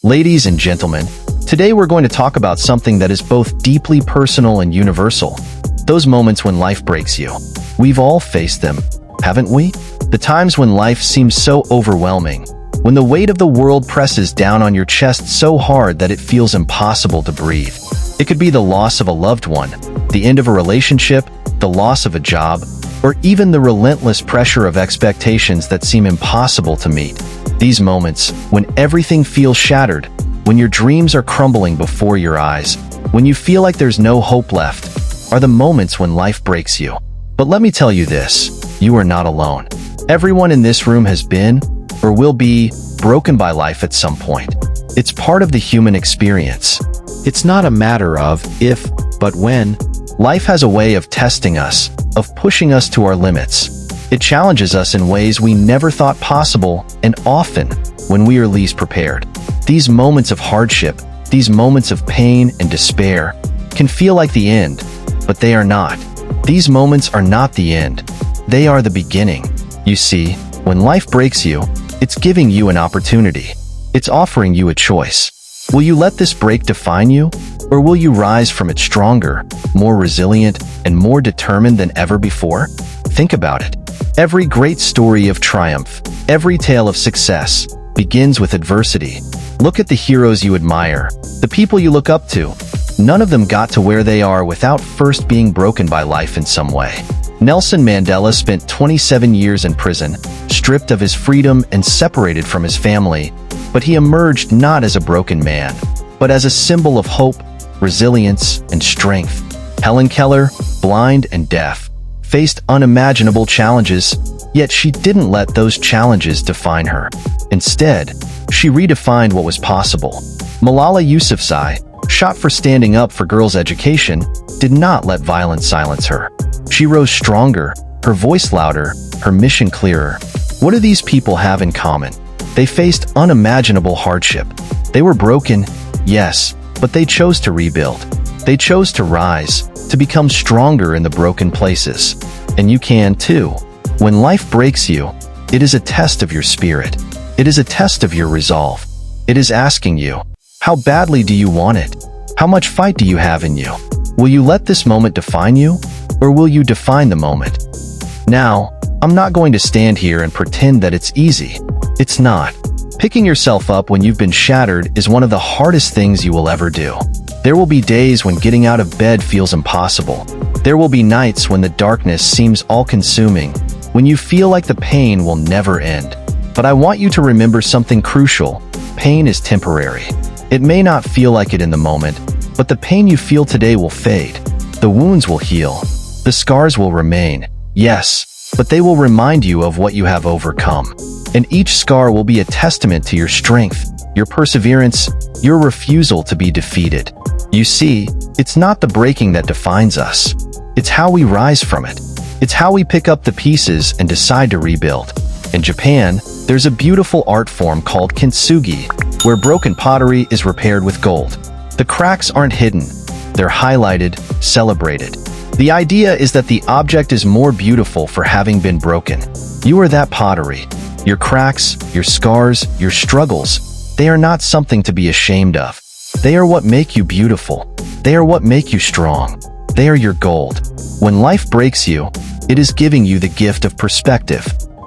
Ladies and gentlemen, today we're going to talk about something that is both deeply personal and universal. Those moments when life breaks you. We've all faced them, haven't we? The times when life seems so overwhelming, when the weight of the world presses down on your chest so hard that it feels impossible to breathe. It could be the loss of a loved one, the end of a relationship, the loss of a job, or even the relentless pressure of expectations that seem impossible to meet. These moments, when everything feels shattered, when your dreams are crumbling before your eyes, when you feel like there's no hope left, are the moments when life breaks you. But let me tell you this, you are not alone. Everyone in this room has been, or will be, broken by life at some point. It's part of the human experience. It's not a matter of if, but when. Life has a way of testing us, of pushing us to our limits. It challenges us in ways we never thought possible, and often, when we are least prepared. These moments of hardship, these moments of pain and despair, can feel like the end, but they are not. These moments are not the end. They are the beginning. You see, when life breaks you, it's giving you an opportunity. It's offering you a choice. Will you let this break define you, or will you rise from it stronger, more resilient, and more determined than ever before? Think about it. Every great story of triumph, every tale of success, begins with adversity. Look at the heroes you admire, the people you look up to. None of them got to where they are without first being broken by life in some way. Nelson Mandela spent 27 years in prison, stripped of his freedom and separated from his family, but he emerged not as a broken man, but as a symbol of hope, resilience, and strength. Helen Keller, blind and deaf, faced unimaginable challenges, yet she didn't let those challenges define her. Instead, she redefined what was possible. Malala Yousafzai, shot for standing up for girls' education, did not let violence silence her. She rose stronger, her voice louder, her mission clearer. What do these people have in common? They faced unimaginable hardship. They were broken, yes, but they chose to rebuild. They chose to rise, to become stronger in the broken places. And you can too. When life breaks you, it is a test of your spirit. It is a test of your resolve. It is asking you, how badly do you want it? How much fight do you have in you? Will you let this moment define you, or will you define the moment? Now, I'm not going to stand here and pretend that it's easy. It's not. Picking yourself up when you've been shattered is one of the hardest things you will ever do. There will be days when getting out of bed feels impossible. There will be nights when the darkness seems all-consuming, when you feel like the pain will never end. But I want you to remember something crucial. Pain is temporary. It may not feel like it in the moment, but the pain you feel today will fade. The wounds will heal. The scars will remain. Yes, but they will remind you of what you have overcome. And each scar will be a testament to your strength, your perseverance, your refusal to be defeated. You see, it's not the breaking that defines us. It's how we rise from it. It's how we pick up the pieces and decide to rebuild. In Japan, there's a beautiful art form called kintsugi, where broken pottery is repaired with gold. The cracks aren't hidden. They're highlighted, celebrated. The idea is that the object is more beautiful for having been broken. You are that pottery. Your cracks, your scars, your struggles, they are not something to be ashamed of. They are what make you beautiful. They are what make you strong. They are your gold. When life breaks you, it is giving you the gift of perspective.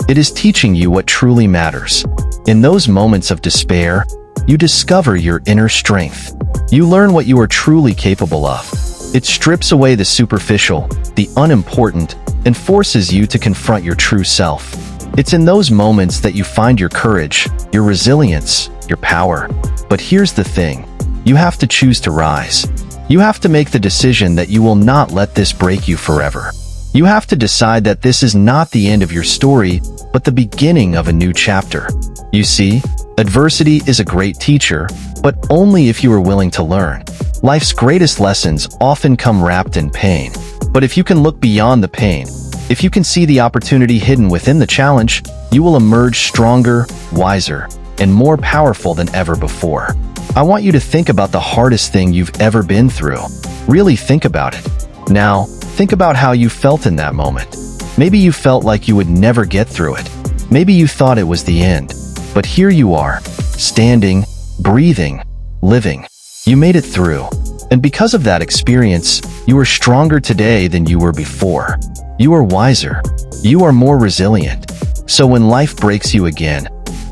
It is teaching you what truly matters. In those moments of despair, you discover your inner strength. You learn what you are truly capable of. It strips away the superficial, the unimportant, and forces you to confront your true self. It's in those moments that you find your courage, your resilience, your power. But here's the thing. You have to choose to rise. You have to make the decision that you will not let this break you forever. You have to decide that this is not the end of your story, but the beginning of a new chapter. You see, adversity is a great teacher, but only if you are willing to learn. Life's greatest lessons often come wrapped in pain. But if you can look beyond the pain, if you can see the opportunity hidden within the challenge, you will emerge stronger, wiser, and more powerful than ever before. I want you to think about the hardest thing you've ever been through. Really think about it. Now, think about how you felt in that moment. Maybe you felt like you would never get through it. Maybe you thought it was the end. But here you are, standing, breathing, living. You made it through. And because of that experience, you are stronger today than you were before. You are wiser. You are more resilient. So when life breaks you again,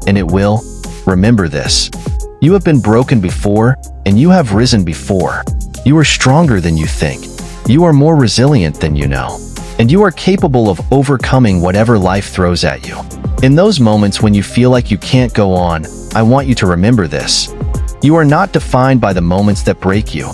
and it will, remember this. You have been broken before, and you have risen before. You are stronger than you think. You are more resilient than you know. And you are capable of overcoming whatever life throws at you. In those moments when you feel like you can't go on, I want you to remember this. You are not defined by the moments that break you.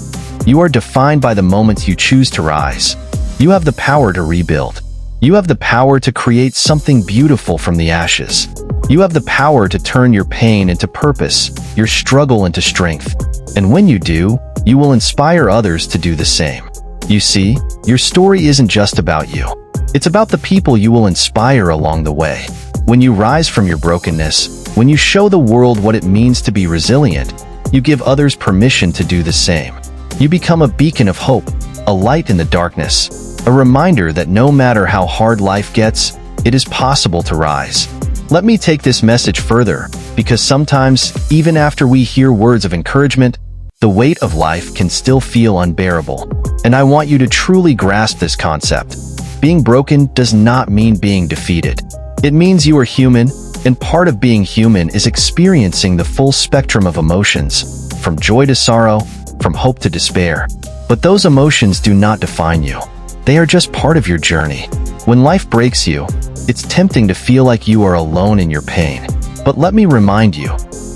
You are defined by the moments you choose to rise. You have the power to rebuild. You have the power to create something beautiful from the ashes. You have the power to turn your pain into purpose, your struggle into strength. And when you do, you will inspire others to do the same. You see, your story isn't just about you. It's about the people you will inspire along the way. When you rise from your brokenness, when you show the world what it means to be resilient, you give others permission to do the same. You become a beacon of hope, a light in the darkness, a reminder that no matter how hard life gets, it is possible to rise. Let me take this message further, because sometimes, even after we hear words of encouragement, the weight of life can still feel unbearable. And I want you to truly grasp this concept. Being broken does not mean being defeated. It means you are human, and part of being human is experiencing the full spectrum of emotions, from joy to sorrow, from hope to despair. But those emotions do not define you. They are just part of your journey. When life breaks you, it's tempting to feel like you are alone in your pain. But let me remind you,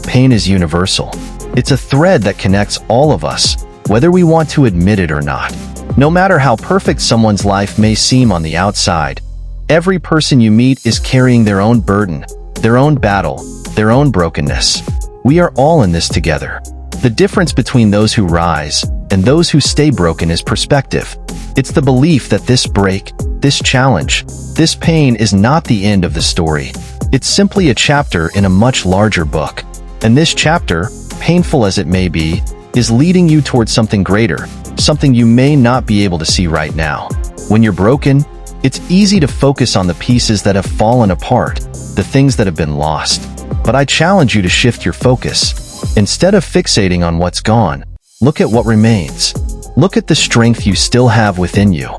pain is universal. It's a thread that connects all of us, whether we want to admit it or not. No matter how perfect someone's life may seem on the outside, every person you meet is carrying their own burden, their own battle, their own brokenness. We are all in this together. The difference between those who rise and those who stay broken is perspective. It's the belief that this break, this challenge, this pain is not the end of the story. It's simply a chapter in a much larger book. And this chapter, painful as it may be, is leading you towards something greater, something you may not be able to see right now. When you're broken, it's easy to focus on the pieces that have fallen apart, the things that have been lost. But I challenge you to shift your focus. Instead of fixating on what's gone, look at what remains. Look at the strength you still have within you.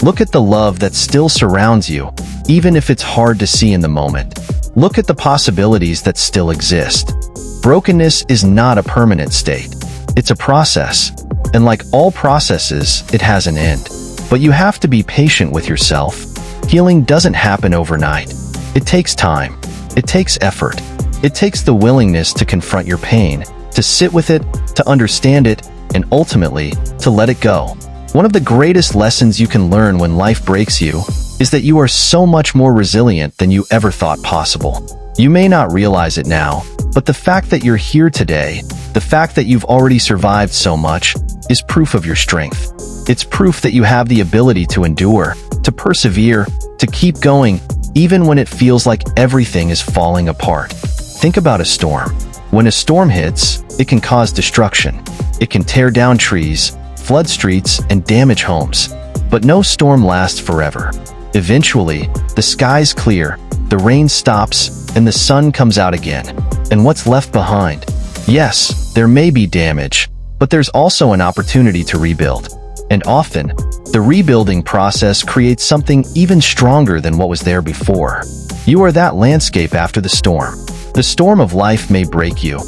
Look at the love that still surrounds you, even if it's hard to see in the moment. Look at the possibilities that still exist. Brokenness is not a permanent state. It's a process. And like all processes, it has an end. But you have to be patient with yourself. Healing doesn't happen overnight. It takes time. It takes effort. It takes the willingness to confront your pain, to sit with it, to understand it, and ultimately, to let it go. One of the greatest lessons you can learn when life breaks you is that you are so much more resilient than you ever thought possible. You may not realize it now, but the fact that you're here today, the fact that you've already survived so much, is proof of your strength. It's proof that you have the ability to endure, to persevere, to keep going, even when it feels like everything is falling apart. Think about a storm. When a storm hits, it can cause destruction. It can tear down trees, flood streets, and damage homes. But no storm lasts forever. Eventually, the skies clear, the rain stops, and the sun comes out again. And what's left behind? Yes, there may be damage, but there's also an opportunity to rebuild. And often, the rebuilding process creates something even stronger than what was there before. You are that landscape after the storm. The storm of life may break you,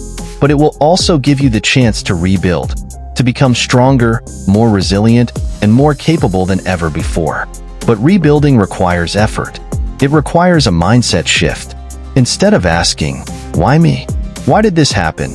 but it will also give you the chance to rebuild, to become stronger, more resilient, and more capable than ever before. But rebuilding requires effort. It requires a mindset shift. Instead of asking, "Why me? Why did this happen?"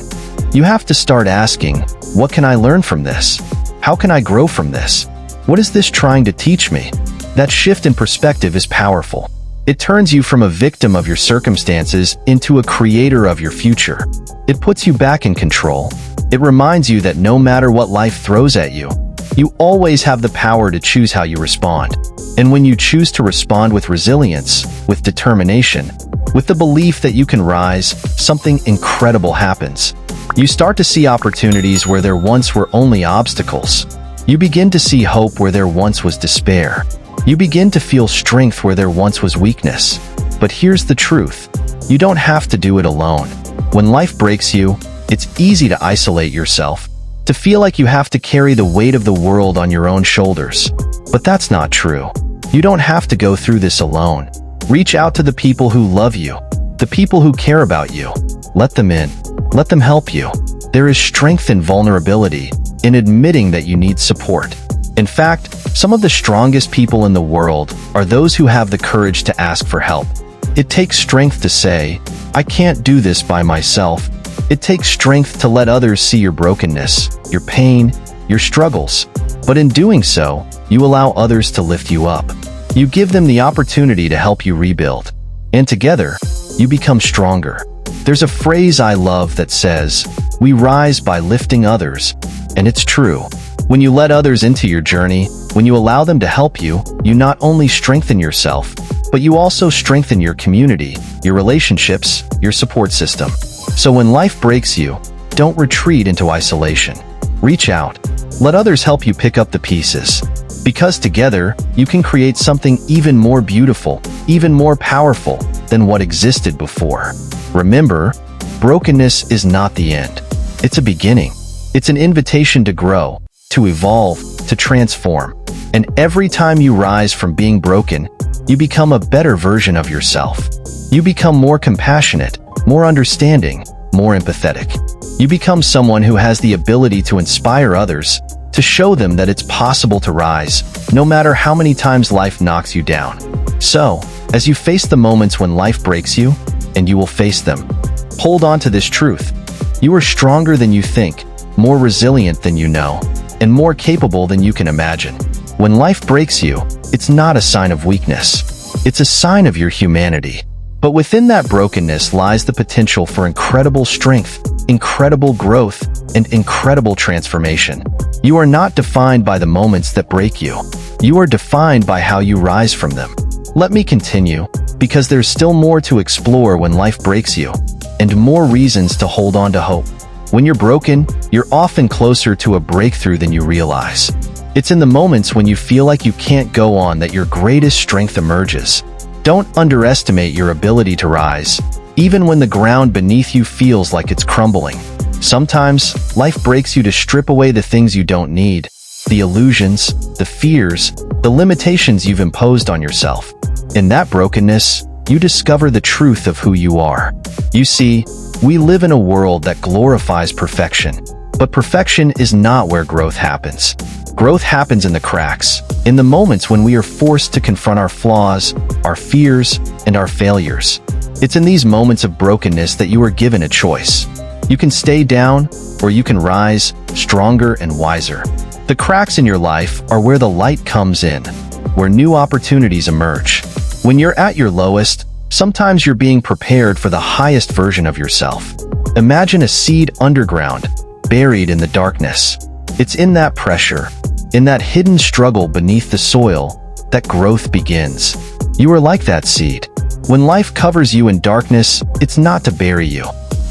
you have to start asking, "What can I learn from this? How can I grow from this? What is this trying to teach me?" That shift in perspective is powerful. It turns you from a victim of your circumstances into a creator of your future. It puts you back in control. It reminds you that no matter what life throws at you, you always have the power to choose how you respond. And when you choose to respond with resilience, with determination, with the belief that you can rise, something incredible happens. You start to see opportunities where there once were only obstacles. You begin to see hope where there once was despair. You begin to feel strength where there once was weakness. But here's the truth. You don't have to do it alone. When life breaks you, It's easy to isolate yourself, to feel like you have to carry the weight of the world on your own shoulders. But that's not true. You don't have to go through this alone. Reach out to the people who love you, the people who care about you. Let them in. Let them help you. There is strength in vulnerability, in admitting that you need support. In fact, some of the strongest people in the world are those who have the courage to ask for help. It takes strength to say, "I can't do this by myself." It takes strength to let others see your brokenness, your pain, your struggles. But in doing so, you allow others to lift you up. You give them the opportunity to help you rebuild. And together, you become stronger. There's a phrase I love that says, "We rise by lifting others." And it's true. When you let others into your journey, when you allow them to help you, you not only strengthen yourself, but you also strengthen your community, your relationships, your support system. So when life breaks you, don't retreat into isolation. Reach out. Let others help you pick up the pieces. Because together, you can create something even more beautiful, even more powerful than what existed before. Remember, brokenness is not the end. It's a beginning. It's an invitation to grow, to evolve, to transform. And every time you rise from being broken, you become a better version of yourself. You become more compassionate, more understanding, more empathetic. You become someone who has the ability to inspire others, to show them that it's possible to rise, no matter how many times life knocks you down. So, as you face the moments when life breaks you, and you will face them, hold on to this truth. You are stronger than you think, more resilient than you know, and more capable than you can imagine. When life breaks you, it's not a sign of weakness. It's a sign of your humanity. But within that brokenness lies the potential for incredible strength, incredible growth, and incredible transformation. You are not defined by the moments that break you. You are defined by how you rise from them. Let me continue, because there's still more to explore when life breaks you, and more reasons to hold on to hope. When you're broken, you're often closer to a breakthrough than you realize. It's in the moments when you feel like you can't go on that your greatest strength emerges. Don't underestimate your ability to rise, even when the ground beneath you feels like it's crumbling. Sometimes, life breaks you to strip away the things you don't need, the illusions, the fears, the limitations you've imposed on yourself. In that brokenness, you discover the truth of who you are. You see, we live in a world that glorifies perfection, but perfection is not where growth happens. Growth happens in the cracks, in the moments when we are forced to confront our flaws, our fears, and our failures. It's in these moments of brokenness that you are given a choice. You can stay down, or you can rise, stronger and wiser. The cracks in your life are where the light comes in, where new opportunities emerge. When you're at your lowest, sometimes you're being prepared for the highest version of yourself. Imagine a seed underground, buried in the darkness. It's in that pressure, in that hidden struggle beneath the soil, that growth begins. You are like that seed. When life covers you in darkness, it's not to bury you.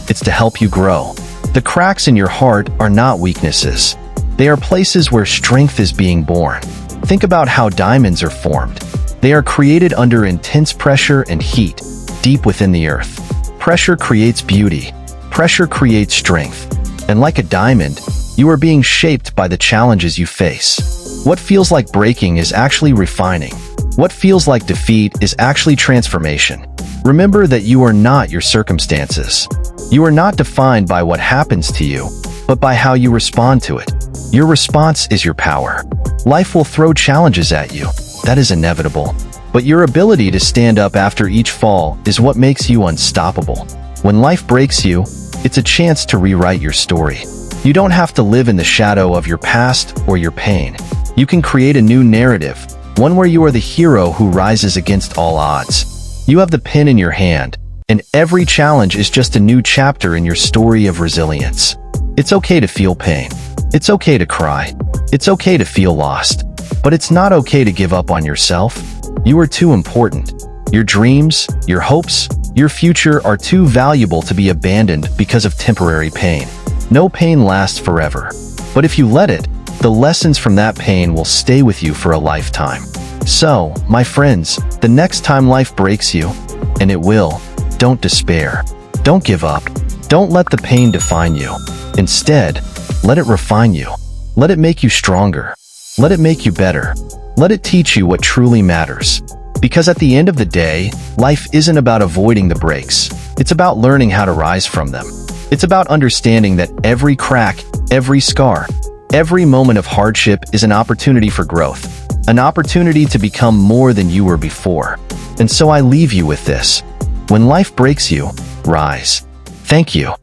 It's to help you grow. The cracks in your heart are not weaknesses. They are places where strength is being born. Think about how diamonds are formed. They are created under intense pressure and heat, deep within the earth. Pressure creates beauty. Pressure creates strength. And like a diamond, you are being shaped by the challenges you face. What feels like breaking is actually refining. What feels like defeat is actually transformation. Remember that you are not your circumstances. You are not defined by what happens to you, but by how you respond to it. Your response is your power. Life will throw challenges at you. That is inevitable. But your ability to stand up after each fall is what makes you unstoppable. When life breaks you, it's a chance to rewrite your story. You don't have to live in the shadow of your past or your pain. You can create a new narrative, one where you are the hero who rises against all odds. You have the pen in your hand, and every challenge is just a new chapter in your story of resilience. It's okay to feel pain. It's okay to cry. It's okay to feel lost. But it's not okay to give up on yourself. You are too important. Your dreams, your hopes, your future are too valuable to be abandoned because of temporary pain. No pain lasts forever. But if you let it, the lessons from that pain will stay with you for a lifetime. So, my friends, the next time life breaks you, and it will, don't despair. Don't give up. Don't let the pain define you. Instead, let it refine you. Let it make you stronger. Let it make you better. Let it teach you what truly matters. Because at the end of the day, life isn't about avoiding the breaks. It's about learning how to rise from them. It's about understanding that every crack, every scar, every moment of hardship is an opportunity for growth, an opportunity to become more than you were before. And so I leave you with this. When life breaks you, rise. Thank you.